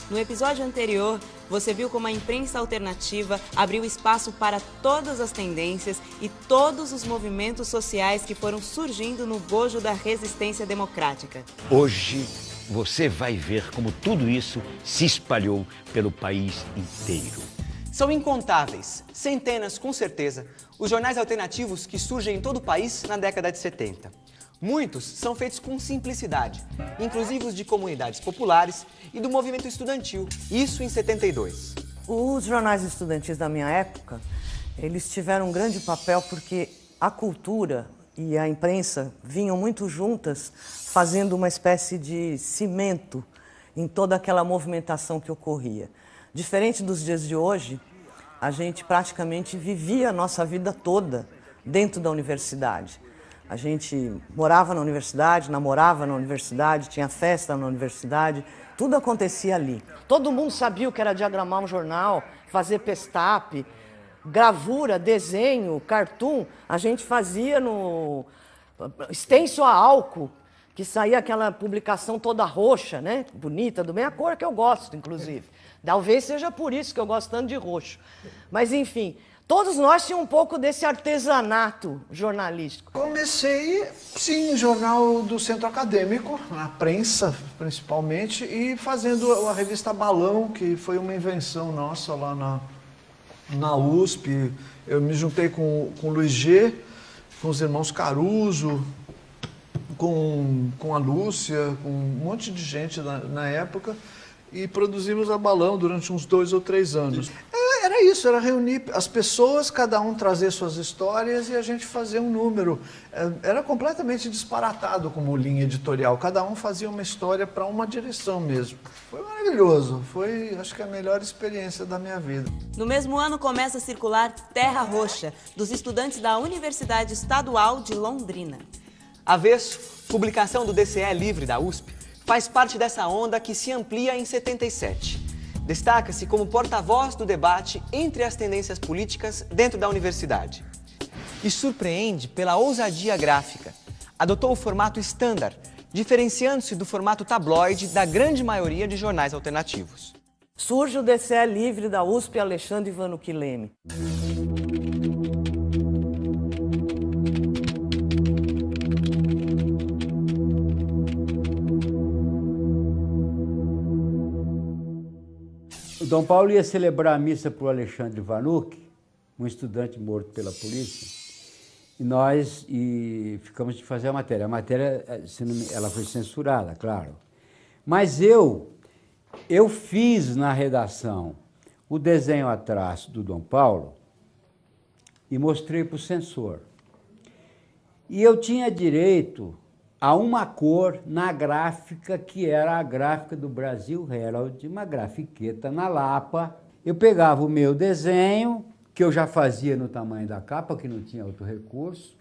No episódio anterior, você viu como a imprensa alternativa abriu espaço para todas as tendências e todos os movimentos sociais que foram surgindo no bojo da resistência democrática. Hoje você vai ver como tudo isso se espalhou pelo país inteiro. São incontáveis, centenas com certeza, os jornais alternativos que surgem em todo o país na década de 70. Muitos são feitos com simplicidade, inclusive os de comunidades populares e do movimento estudantil, isso em 72. Os jornais estudantis da minha época, eles tiveram um grande papel porque a cultura e a imprensa vinham muito juntas, fazendo uma espécie de cimento em toda aquela movimentação que ocorria. Diferente dos dias de hoje, a gente praticamente vivia a nossa vida toda dentro da universidade. A gente morava na universidade, namorava na universidade, tinha festa na universidade, tudo acontecia ali. Todo mundo sabia o que era diagramar um jornal, fazer pestape, gravura, desenho, cartoon. A gente fazia no stencil a álcool, que saía aquela publicação toda roxa, né? Bonita, do bem a cor que eu gosto, inclusive. Talvez seja por isso que eu gosto tanto de roxo. Mas, enfim, todos nós tínhamos um pouco desse artesanato jornalístico. Comecei, sim, jornal do centro acadêmico, na prensa principalmente, e fazendo a revista Balão, que foi uma invenção nossa lá na USP. Eu me juntei com o Luiz G, com os irmãos Caruso, com a Lúcia, com um monte de gente na época, e produzimos a Balão durante uns 2 ou 3 anos. Era isso, era reunir as pessoas, cada um trazer suas histórias e a gente fazer um número. Era completamente disparatado como linha editorial, cada um fazia uma história para uma direção mesmo. Foi maravilhoso, foi, acho que, a melhor experiência da minha vida. No mesmo ano começa a circular Terra Roxa, dos estudantes da Universidade Estadual de Londrina. Avesso, publicação do DCE Livre da USP, faz parte dessa onda que se amplia em 77. Destaca-se como porta-voz do debate entre as tendências políticas dentro da universidade. E surpreende pela ousadia gráfica. Adotou o formato standard, diferenciando-se do formato tabloide da grande maioria de jornais alternativos. Surge o DCE Livre da USP, Alexandre Vanucchi Leme. O Dom Paulo ia celebrar a missa para o Alexandre Vanucchi, um estudante morto pela polícia, e nós ficamos de fazer a matéria. A matéria, ela foi censurada, claro. Mas eu fiz na redação o desenho a traço do Dom Paulo e mostrei para o censor. E eu tinha direito a uma cor na gráfica, que era a gráfica do Brasil Herald, uma grafiqueta na Lapa. Eu pegava o meu desenho, que eu já fazia no tamanho da capa, que não tinha outro recurso,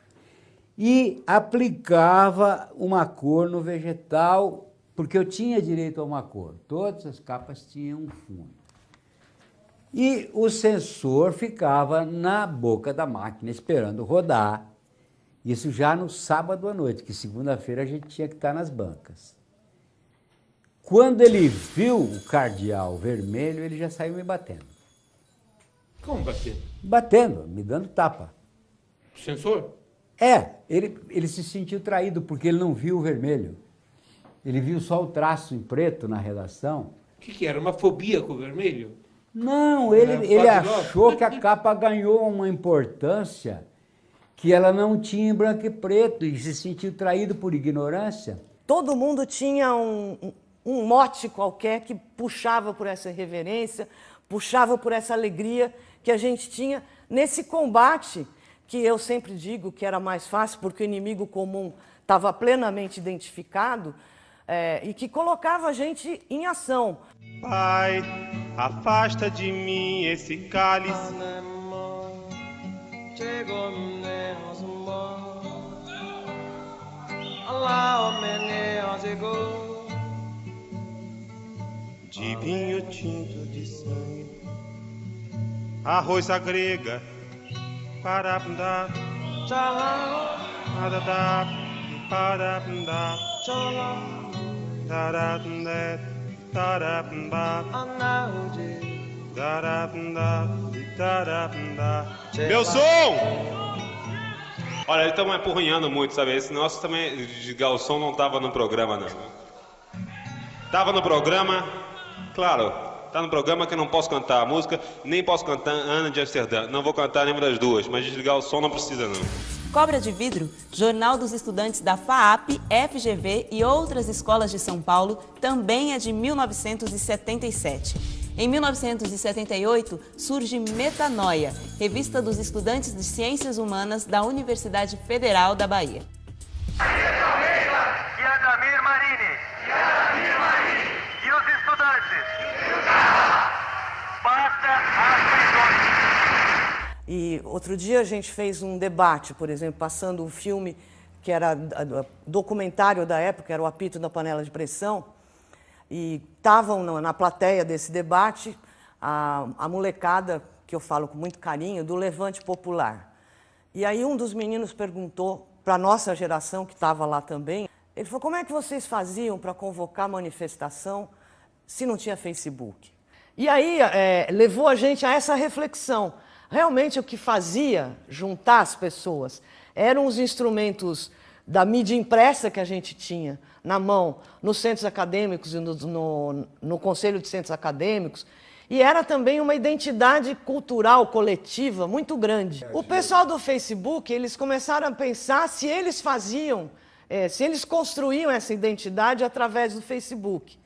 e aplicava uma cor no vegetal, porque eu tinha direito a uma cor. Todas as capas tinham um fundo. E o censor ficava na boca da máquina, esperando rodar. Isso já no sábado à noite, que segunda-feira a gente tinha que estar nas bancas. Quando ele viu o cardeal vermelho, ele já saiu me batendo. Como batendo? Batendo, me dando tapa. O censor? Ele se sentiu traído porque ele não viu o vermelho. Ele viu só o traço em preto na redação. O que era? Uma fobia com o vermelho? Não, ele achou que a capa ganhou uma importância que ela não tinha em branco e preto, e se sentiu traído por ignorância. Todo mundo tinha um mote qualquer que puxava por essa reverência, puxava por essa alegria que a gente tinha nesse combate, que eu sempre digo que era mais fácil, porque o inimigo comum estava plenamente identificado, e que colocava a gente em ação. Pai, afasta de mim esse cálice. De vinho tinto de sangue, arroz à grega, parabundá, adadá, parabundá, darabundé, darabundá, darabundá, darabundá. Meu som! Olha, eles estão apurrinhando muito, sabe? Esse nosso também, o som não tava no programa, não. Tava no programa, claro, tá no programa que eu não posso cantar a música, nem posso cantar Ana de Amsterdã. Não vou cantar nenhuma das duas, mas desligar o som não precisa, não. Cobra de Vidro, jornal dos estudantes da FAAP, FGV e outras escolas de São Paulo, também é de 1977. Em 1978, surge Metanoia, revista dos estudantes de Ciências Humanas da Universidade Federal da Bahia. Yadamir Marini. E os estudantes? Basta as prisões. E outro dia a gente fez um debate, por exemplo, passando um filme que era documentário da época, era o Apito da Panela de Pressão, e estavam na plateia desse debate a molecada, que eu falo com muito carinho, do Levante Popular. E aí um dos meninos perguntou para a nossa geração, que estava lá também, ele falou, como é que vocês faziam para convocar manifestação se não tinha Facebook? E aí levou a gente a essa reflexão. Realmente o que fazia juntar as pessoas eram os instrumentos da mídia impressa que a gente tinha na mão, nos centros acadêmicos e no Conselho de Centros Acadêmicos, e era também uma identidade cultural coletiva muito grande. O pessoal do Facebook, eles começaram a pensar se eles faziam, se eles construíam essa identidade através do Facebook.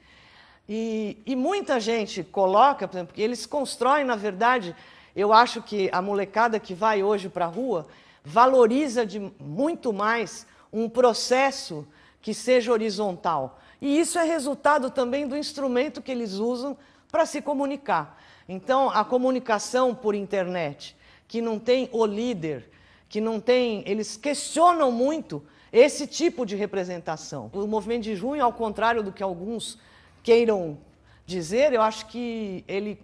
E muita gente coloca, por exemplo, que eles constroem, na verdade, eu acho que a molecada que vai hoje para a rua valoriza muito mais um processo que seja horizontal. E isso é resultado também do instrumento que eles usam para se comunicar. Então, a comunicação por internet, que não tem o líder, que não tem... Eles questionam muito esse tipo de representação. O movimento de junho, ao contrário do que alguns queiram dizer, eu acho que ele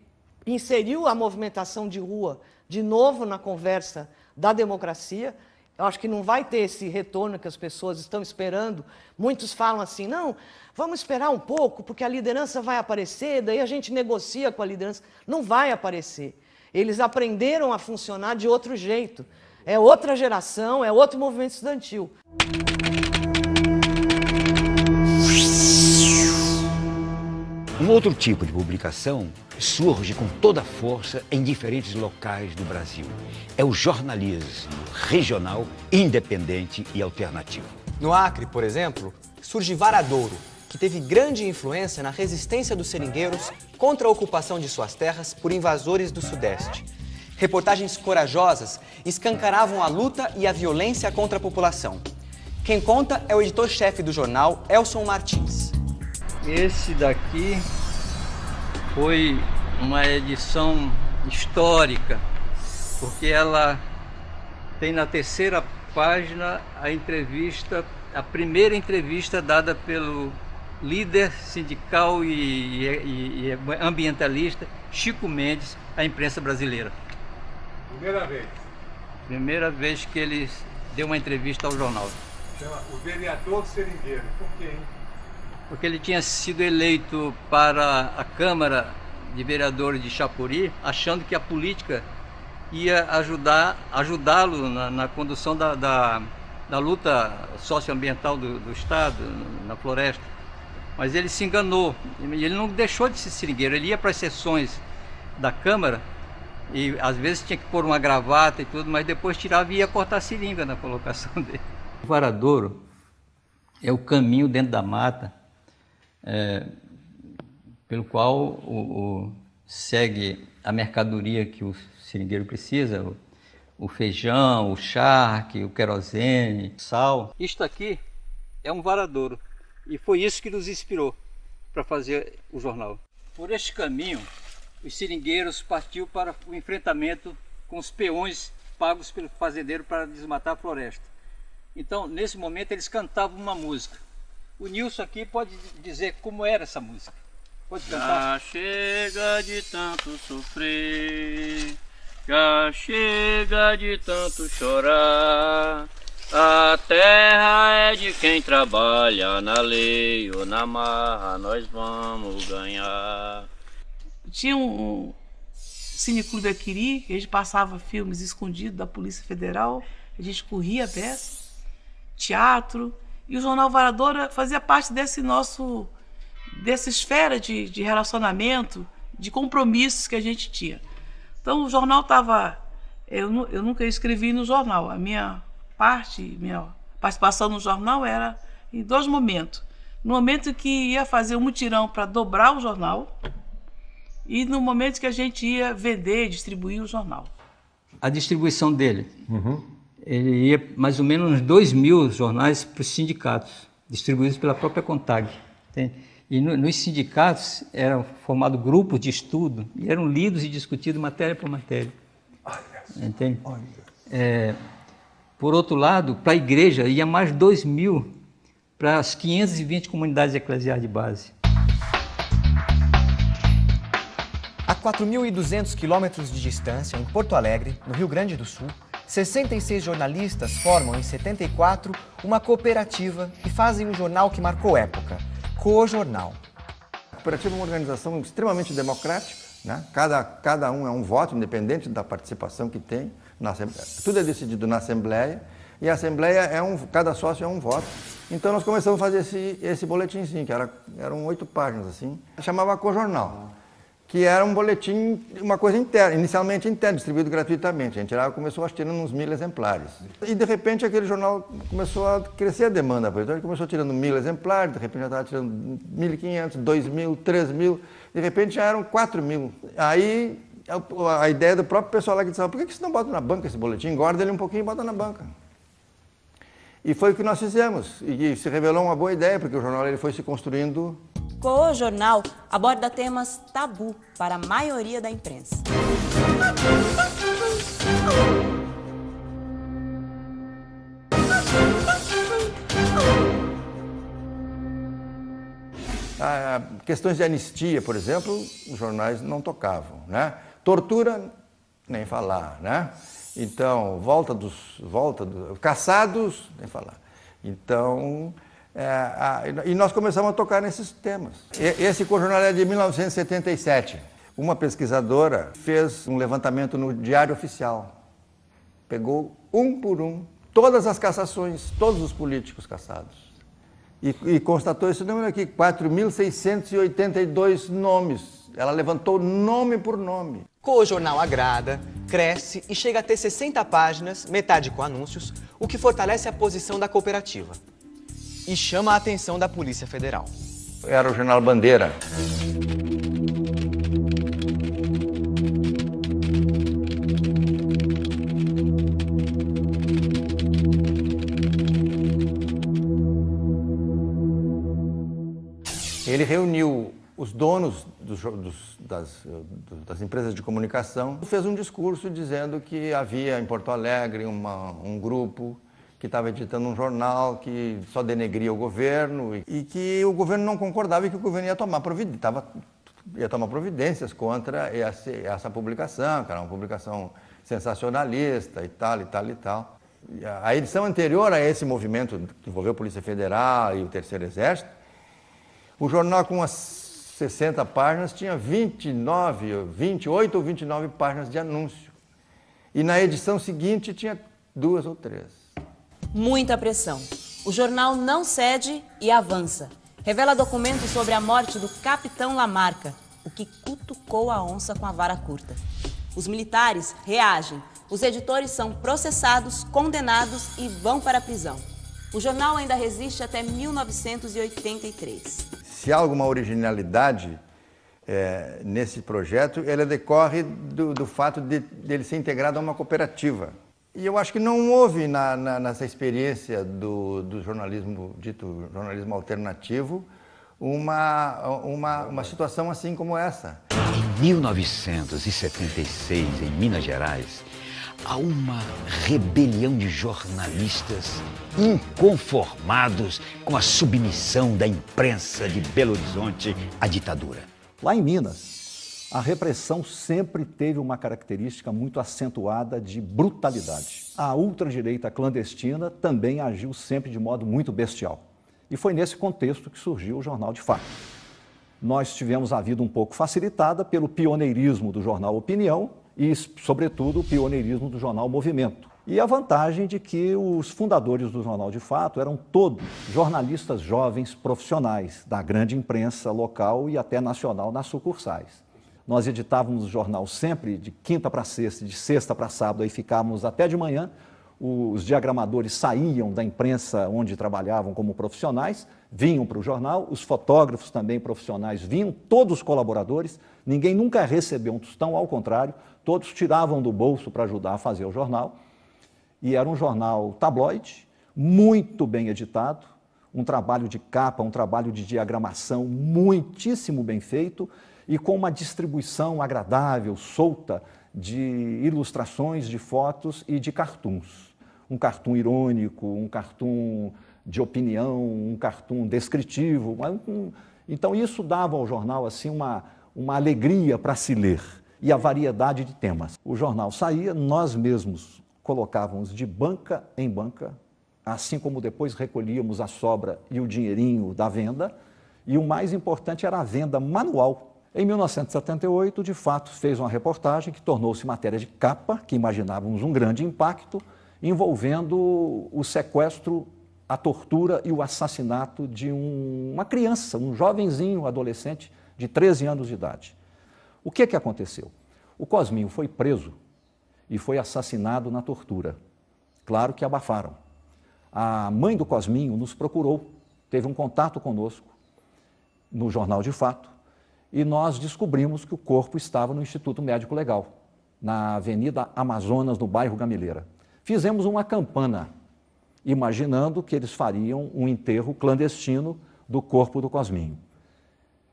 inseriu a movimentação de rua de novo na conversa da democracia. Eu acho que não vai ter esse retorno que as pessoas estão esperando. Muitos falam assim, não, vamos esperar um pouco, porque a liderança vai aparecer, daí a gente negocia com a liderança. Não vai aparecer. Eles aprenderam a funcionar de outro jeito. É outra geração, é outro movimento estudantil. Um outro tipo de publicação surge com toda a força em diferentes locais do Brasil. É o jornalismo regional, independente e alternativo. No Acre, por exemplo, surge Varadouro, que teve grande influência na resistência dos seringueiros contra a ocupação de suas terras por invasores do Sudeste. Reportagens corajosas escancaravam a luta e a violência contra a população. Quem conta é o editor-chefe do jornal, Elson Martins. Esse daqui foi uma edição histórica, porque ela tem na terceira página a primeira entrevista dada pelo líder sindical e ambientalista Chico Mendes à imprensa brasileira. Primeira vez? Primeira vez que ele deu uma entrevista ao jornal. Chama o vereador seringueiro. Por quê, hein? Porque ele tinha sido eleito para a Câmara de Vereadores de Chapuri, achando que a política ia ajudá-lo na condução da luta socioambiental do Estado, na floresta. Mas ele se enganou, ele não deixou de ser seringueiro, ele ia para as sessões da Câmara e às vezes tinha que pôr uma gravata e tudo, mas depois tirava e ia cortar a seringa na colocação dele. O Varadouro é o caminho dentro da mata, pelo qual segue a mercadoria que o seringueiro precisa, o feijão, o charque, o querosene, sal. Isto aqui é um varadouro e foi isso que nos inspirou para fazer o jornal. Por este caminho, os seringueiros partiu para o enfrentamento com os peões pagos pelo fazendeiro para desmatar a floresta. Então, nesse momento, eles cantavam uma música. O Nilson aqui pode dizer como era essa música. Pode cantar. Já chega de tanto sofrer, já chega de tanto chorar. A terra é de quem trabalha, na lei ou na marra nós vamos ganhar. Tinha um cineclube Aquiri, que a gente passava filmes escondidos da Polícia Federal, a gente corria a peça, teatro, e o Jornal Varadora fazia parte dessa esfera de relacionamento, de compromissos que a gente tinha. Então o jornal estava... Eu nunca escrevi no jornal, minha participação no jornal era em dois momentos. No momento que ia fazer um mutirão para dobrar o jornal e no momento que a gente ia vender, distribuir o jornal. A distribuição dele, ele ia mais ou menos uns 2.000 jornais para os sindicatos, distribuídos pela própria CONTAG. Entende? E nos sindicatos eram formados grupos de estudo e eram lidos e discutidos matéria por matéria. Entende? Por outro lado, para a igreja ia mais 2.000 para as 520 comunidades eclesiais de base. A 4.200 quilômetros de distância, em Porto Alegre, no Rio Grande do Sul, 66 jornalistas formam, em 74, uma cooperativa e fazem um jornal que marcou época, Co-Jornal. A cooperativa é uma organização extremamente democrática, né? Cada um é um voto, independente da participação que tem. Tudo é decidido na Assembleia, e a Assembleia cada sócio é um voto. Então nós começamos a fazer esse boletimzinho, que eram 8 páginas, assim, chamava Co-Jornal, que era um boletim, uma coisa interna, inicialmente interna, distribuído gratuitamente. A gente começou tirando uns 1.000 exemplares. E de repente aquele jornal começou a crescer a demanda, então ele começou tirando 1.000 exemplares, de repente já estava tirando 1.500, 2.000, 3.000, de repente já eram 4.000. Aí a ideia do próprio pessoal lá que disse, por que você não bota na banca esse boletim? Engorda ele um pouquinho e bota na banca. E foi o que nós fizemos, e se revelou uma boa ideia, porque o jornal ele foi se construindo. Co-Jornal aborda temas tabu para a maioria da imprensa. Questões de anistia, por exemplo, os jornais não tocavam, né? Tortura, nem falar, né? Então, caçados, nem falar. Então, e nós começamos a tocar nesses temas. Esse Co-Jornal é de 1977. Uma pesquisadora fez um levantamento no Diário Oficial. Pegou um por um todas as cassações, todos os políticos cassados. E constatou esse número aqui, 4.682 nomes. Ela levantou nome por nome. Co-Jornal agrada, cresce e chega a ter 60 páginas, metade com anúncios, o que fortalece a posição da cooperativa. E chama a atenção da Polícia Federal. Era o General Bandeira. Ele reuniu os donos das empresas de comunicação, fez um discurso dizendo que havia em Porto Alegre um grupo que estava editando um jornal que só denegria o governo e que o governo não concordava e que o governo ia tomar providências contra essa publicação, que era uma publicação sensacionalista e tal, e tal, e tal. A edição anterior a esse movimento que envolveu a Polícia Federal e o Terceiro Exército, o jornal com umas 60 páginas tinha 28 ou 29 páginas de anúncio. E na edição seguinte tinha 2 ou 3. Muita pressão. O jornal não cede e avança. Revela documentos sobre a morte do capitão Lamarca, o que cutucou a onça com a vara curta. Os militares reagem. Os editores são processados, condenados e vão para a prisão. O jornal ainda resiste até 1983. Se há alguma originalidade nesse projeto, ela decorre do fato de ele ser integrado a uma cooperativa. E eu acho que não houve nessa experiência do jornalismo, dito jornalismo alternativo, uma situação assim como essa. Em 1976, em Minas Gerais, a uma rebelião de jornalistas inconformados com a submissão da imprensa de Belo Horizonte à ditadura. Lá em Minas, a repressão sempre teve uma característica muito acentuada de brutalidade. A ultradireita clandestina também agiu sempre de modo muito bestial. E foi nesse contexto que surgiu o Jornal de Fato. Nós tivemos a vida um pouco facilitada pelo pioneirismo do jornal Opinião e, sobretudo, o pioneirismo do jornal Movimento. E a vantagem de que os fundadores do Jornal de Fato eram todos jornalistas jovens profissionais da grande imprensa local e até nacional nas sucursais. Nós editávamos o jornal sempre de quinta para sexta, de sexta para sábado, aí ficávamos até de manhã. Os diagramadores saíam da imprensa onde trabalhavam como profissionais, vinham para o jornal, os fotógrafos também profissionais vinham, todos os colaboradores, ninguém nunca recebeu um tostão, ao contrário, todos tiravam do bolso para ajudar a fazer o jornal. E era um jornal tabloide, muito bem editado, um trabalho de capa, um trabalho de diagramação muitíssimo bem feito e com uma distribuição agradável, solta, de ilustrações, de fotos e de cartoons. Um cartoon irônico, um cartoon de opinião, um cartoon descritivo. Então isso dava ao jornal assim, uma alegria para se ler e a variedade de temas. O jornal saía, nós mesmos colocávamos de banca em banca, assim como depois recolhíamos a sobra e o dinheirinho da venda, e o mais importante era a venda manual. Em 1978, de fato, fez uma reportagem que tornou-se matéria de capa, que imaginávamos um grande impacto, envolvendo o sequestro, a tortura e o assassinato de uma criança, um jovenzinho adolescente de 13 anos de idade. O que aconteceu? O Cosminho foi preso e foi assassinado na tortura. Claro que abafaram. A mãe do Cosminho nos procurou, teve um contato conosco no Jornal de Fato, e nós descobrimos que o corpo estava no Instituto Médico Legal, na Avenida Amazonas, no bairro Gamileira. Fizemos uma campana, imaginando que eles fariam um enterro clandestino do corpo do Cosminho.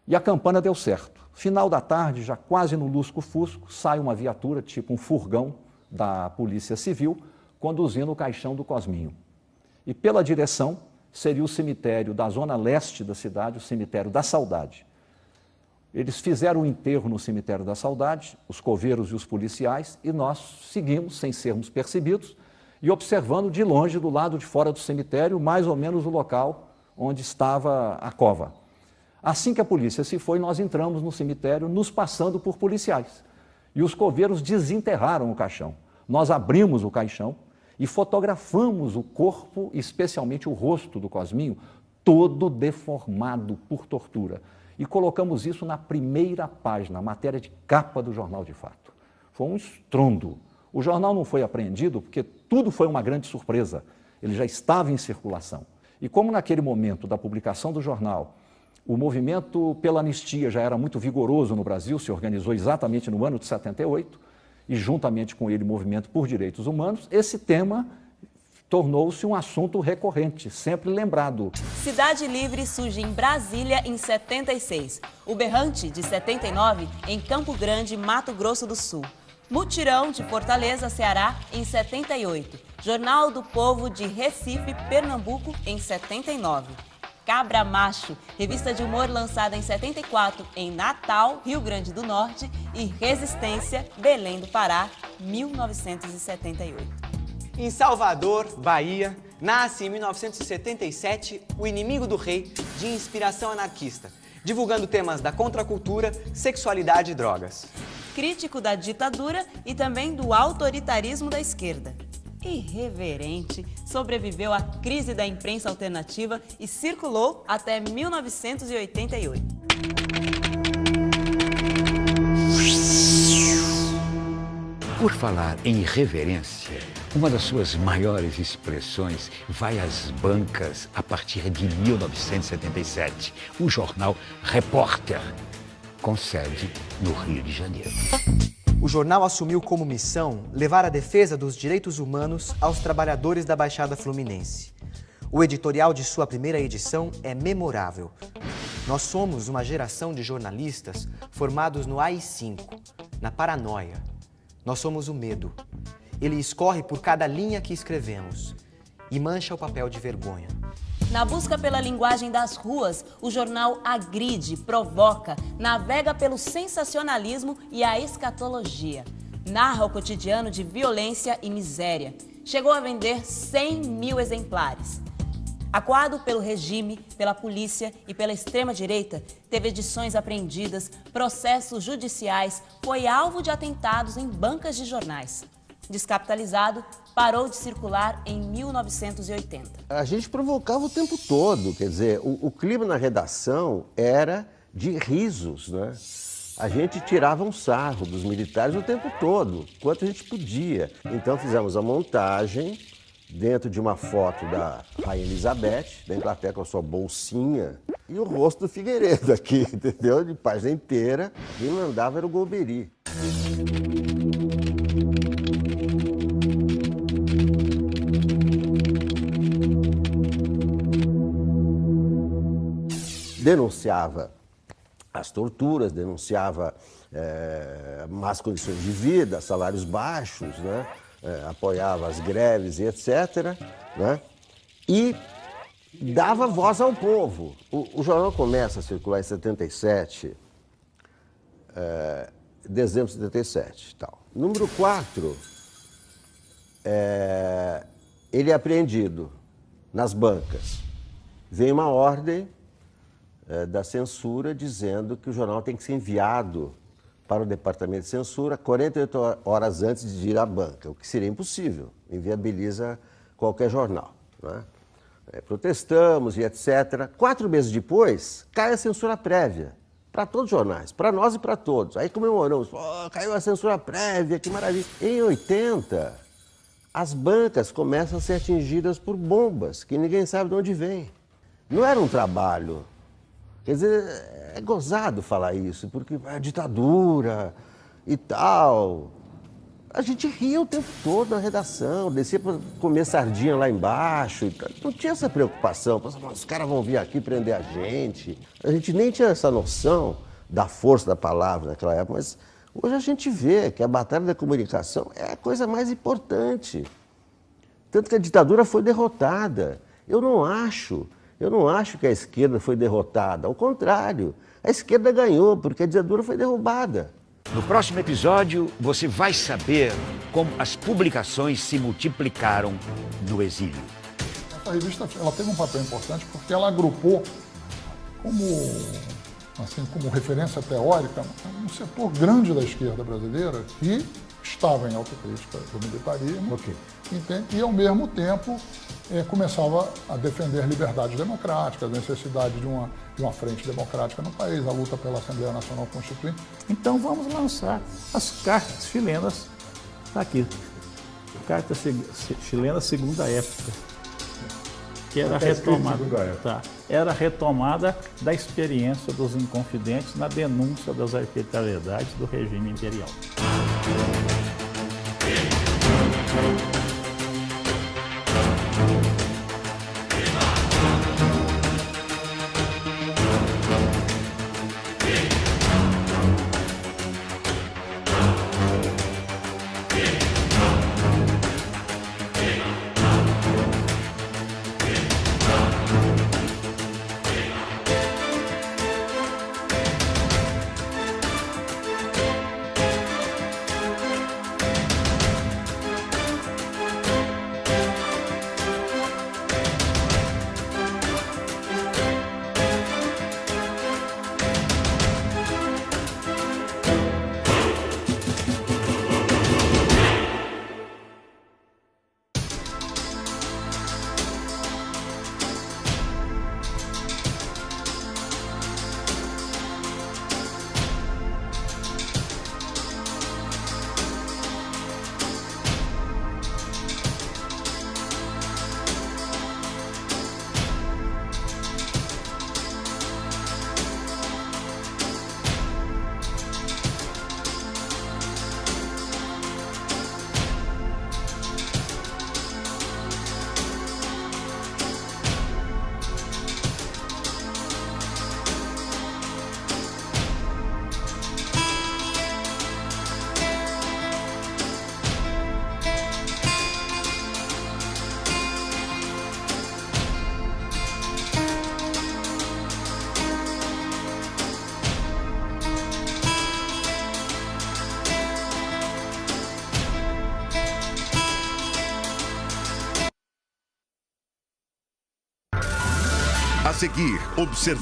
E a campana deu certo. Final da tarde, já quase no lusco-fusco, sai uma viatura, tipo um furgão da Polícia Civil, conduzindo o caixão do Cosminho. E pela direção seria o cemitério da zona leste da cidade, o cemitério da Saudade. Eles fizeram o enterro no cemitério da Saudade, os coveiros e os policiais, e nós seguimos, sem sermos percebidos, e observando de longe, do lado de fora do cemitério, mais ou menos o local onde estava a cova. Assim que a polícia se foi, nós entramos no cemitério, nos passando por policiais. E os coveiros desenterraram o caixão. Nós abrimos o caixão e fotografamos o corpo, especialmente o rosto do Cosminho, todo deformado por tortura. E colocamos isso na primeira página, a matéria de capa do Jornal de Fato. Foi um estrondo. O jornal não foi apreendido porque tudo foi uma grande surpresa. Ele já estava em circulação. E como naquele momento da publicação do jornal, o movimento pela anistia já era muito vigoroso no Brasil, se organizou exatamente no ano de 78, e juntamente com ele o movimento por direitos humanos, esse tema tornou-se um assunto recorrente, sempre lembrado. Cidade Livre surge em Brasília em 76. O Berrante, de 79, em Campo Grande, Mato Grosso do Sul. Mutirão, de Fortaleza, Ceará, em 78. Jornal do Povo, de Recife, Pernambuco, em 79. Cabra Macho, revista de humor lançada em 74 em Natal, Rio Grande do Norte, e Resistência, Belém do Pará, 1978. Em Salvador, Bahia, nasce em 1977 O Inimigo do Rei, de inspiração anarquista, divulgando temas da contracultura, sexualidade e drogas. Crítico da ditadura e também do autoritarismo da esquerda. Irreverente, sobreviveu à crise da imprensa alternativa e circulou até 1988. Por falar em irreverência, uma das suas maiores expressões vai às bancas a partir de 1977, o jornal Repórter, com sede no Rio de Janeiro. O jornal assumiu como missão levar a defesa dos direitos humanos aos trabalhadores da Baixada Fluminense. O editorial de sua primeira edição é memorável. Nós somos uma geração de jornalistas formados no AI-5, na paranoia. Nós somos o medo. Ele escorre por cada linha que escrevemos e mancha o papel de vergonha. Na busca pela linguagem das ruas, o jornal agride, provoca, navega pelo sensacionalismo e a escatologia. Narra o cotidiano de violência e miséria. Chegou a vender 100 mil exemplares. Acuado pelo regime, pela polícia e pela extrema-direita, teve edições apreendidas, processos judiciais, foi alvo de atentados em bancas de jornais. Descapitalizado, parou de circular em 1980. A gente provocava o tempo todo, quer dizer, o clima na redação era de risos, né? A gente tirava um sarro dos militares o tempo todo, quanto a gente podia. Então fizemos a montagem dentro de uma foto da Rainha Elizabeth, da Inglaterra com a sua bolsinha, e o rosto do Figueiredo aqui, entendeu? De página inteira. Quem mandava era o Golbery. Denunciava as torturas, denunciava más condições de vida, salários baixos, né? Apoiava as greves e etc. Né? E dava voz ao povo. O jornal começa a circular em 77, dezembro de 77. Tal. Número 4, ele é apreendido nas bancas. Vem uma ordem da censura dizendo que o jornal tem que ser enviado para o departamento de censura 48 horas antes de ir à banca, o que seria impossível, inviabiliza qualquer jornal. Né? Protestamos e etc. 4 meses depois, cai a censura prévia para todos os jornais, para nós e para todos. Aí comemoramos, caiu a censura prévia, que maravilha. Em 80, as bancas começam a ser atingidas por bombas, que ninguém sabe de onde vem. Não era um trabalho. Quer dizer, é gozado falar isso, porque a ditadura e tal. A gente ria o tempo todo na redação, descia para comer sardinha lá embaixo. E tal. Não tinha essa preocupação. Os caras vão vir aqui prender a gente. A gente nem tinha essa noção da força da palavra naquela época, mas hoje a gente vê que a batalha da comunicação é a coisa mais importante. Tanto que a ditadura foi derrotada. Eu não acho que a esquerda foi derrotada. Ao contrário, a esquerda ganhou, porque a ditadura foi derrubada. No próximo episódio, você vai saber como as publicações se multiplicaram no exílio. Essa revista ela teve um papel importante porque ela agrupou como referência teórica um setor grande da esquerda brasileira que estava em autocrítica do militarismo e, ao mesmo tempo, começava a defender liberdades democráticas, a necessidade de uma frente democrática no país, a luta pela Assembleia Nacional Constituinte. Então vamos lançar as cartas chilenas, está aqui, carta chilena segunda época, que era era a retomada da experiência dos inconfidentes na denúncia das arbitrariedades do regime imperial. A seguir, observatório.